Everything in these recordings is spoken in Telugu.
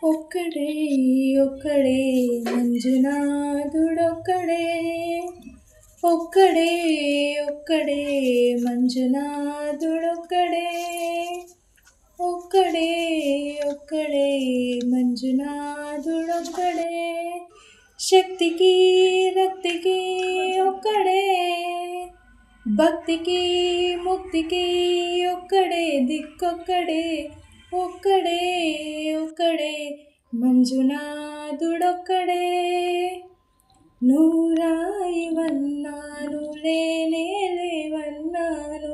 ఒక్కడే ఒక్కడే మంజునాథుడొక్కడే, ఒక్కడే ఒక్కడే మంజునాథుడొక్కడే, ఒక్కడే ఒక్కడే మంజునాథుడొక్కడే. శక్తికి రక్తికి ఒక్కడే, భక్తికి ముక్తికి ఒక్కడే దిక్కొక్కడే, ఒక్కడే ఒక్కడే మంజునాథుడొక్కడే. నూరాయివన్నాను లేనే లేవన్నాను,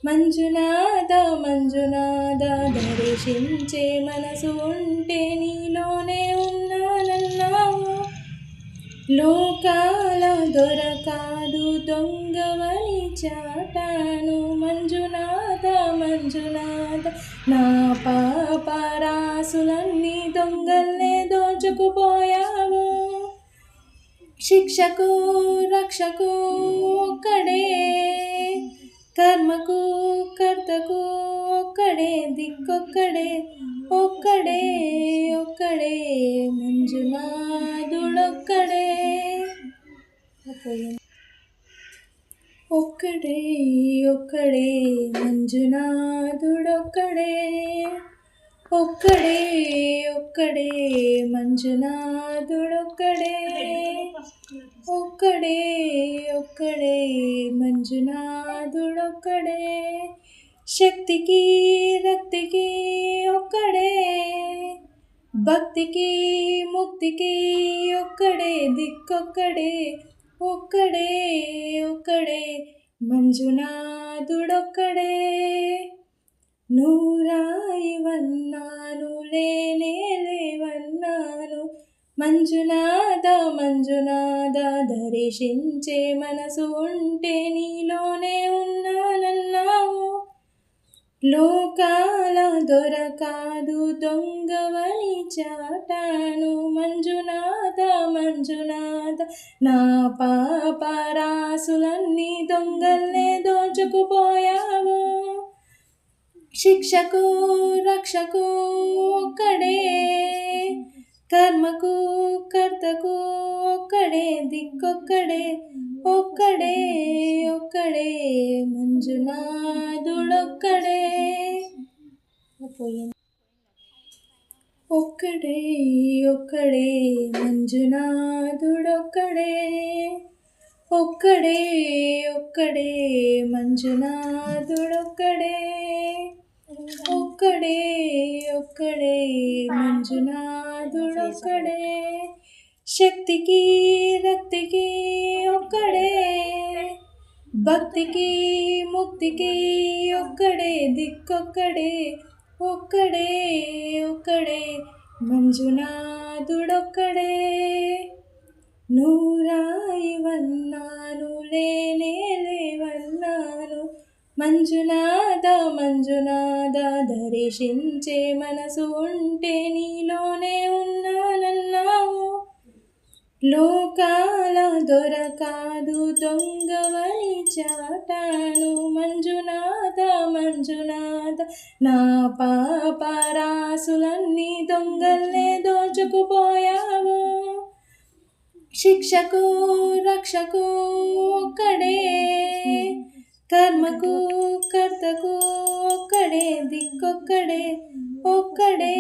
మంజునాథ మంజునాథ దర్శించే మనసు ఉంటే నీలోనే ఉన్నానన్నావు. లోకాల దొరకాదు దొంగవని చాటాను, మంజునాథ మంజునాథ నా పాపరాసులన్నీ దొంగల్నే దోచుకుపోయావు. శిక్షకు రక్షకు ఒక్కడే, కర్మకు కర్తకు ఒక్కడే దిక్కొక్కడే, ఒక్కడే ఒక్కడే మంజునాథుడొక్కడే. ఒక్కడే ఒక్కడే మంజునాథుడొక్కడే, ఒక్కడే ఒక్కడే మంజునాథుడొక్కడే, ఒక్కడే ఒక్కడే మంజునాథుడొక్కడే. శక్తికి రక్తికి ఒక్కడే, భక్తికి ముక్తికి ఒక్కడే దిక్కొక్కడే, ఒక్కడే ఒక్కడే మంజునాథుడొక్కడే. నూరాయివన్నాను లేనే లేవన్నాను, మంజునాథ మంజునాథ దర్శించే మనసు ఉంటే నీలోనే ఉన్నానన్నావు. లోకాల దొరకాదు దొంగవని చాటాను, మంజునాథ మంజునాథ నా పాపరాసులన్నీ దొంగల్నే దోచుకుపోయావు. శిక్షకు రక్షకు ఒక్కడే, కర్మకు కర్తకు ఒక్కడే దిక్కొక్కడే, ఒక్కడే ఒక్కడే మంజునాథుడొక్కడే. ఒక్కడే ఒక్కడే మంజునాథుడొక్కడే, ఒక్కడే ఒక్కడే మంజునాథుడొక్కడే, ఒక్కడే ఒక్కడే మంజునాథుడొక్కడే. శక్తికి రక్తికి ఒక్కడే, భక్తికి ముక్తికి ఒక్కడే దిక్కొక్కడే, ఒక్కడే ఒక్కడే మంజునాథుడొక్కడే. నూరాయివన్నాను లేనే లేవన్నాను, మంజునాథ మంజునాథ దర్శించే మనసు ఉంటే నీలోనే ఉన్నానన్నావు. లోకాల దొరకాదు దొంగవని చాటాను, మంజునాథ మంజునాథ నా పాపరాసులన్నీ దొంగల్నే దోచుకుపోయావు. శిక్షకు రక్షకు ఒక్కడే, కర్మకు కర్తకు ఒక్కడే దిక్కొక్కడే, ఒక్కడే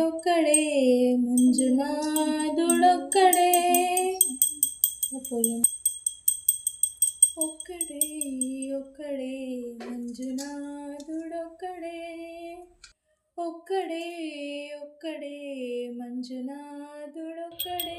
ఒక్కడే మంజునాథుడొక్కడే. ఒక్కడే ఒక్కడే మంజునాథుడొక్కడే, ఒక్కడే ఒక్కడే మంజునాథుడొక్కడే.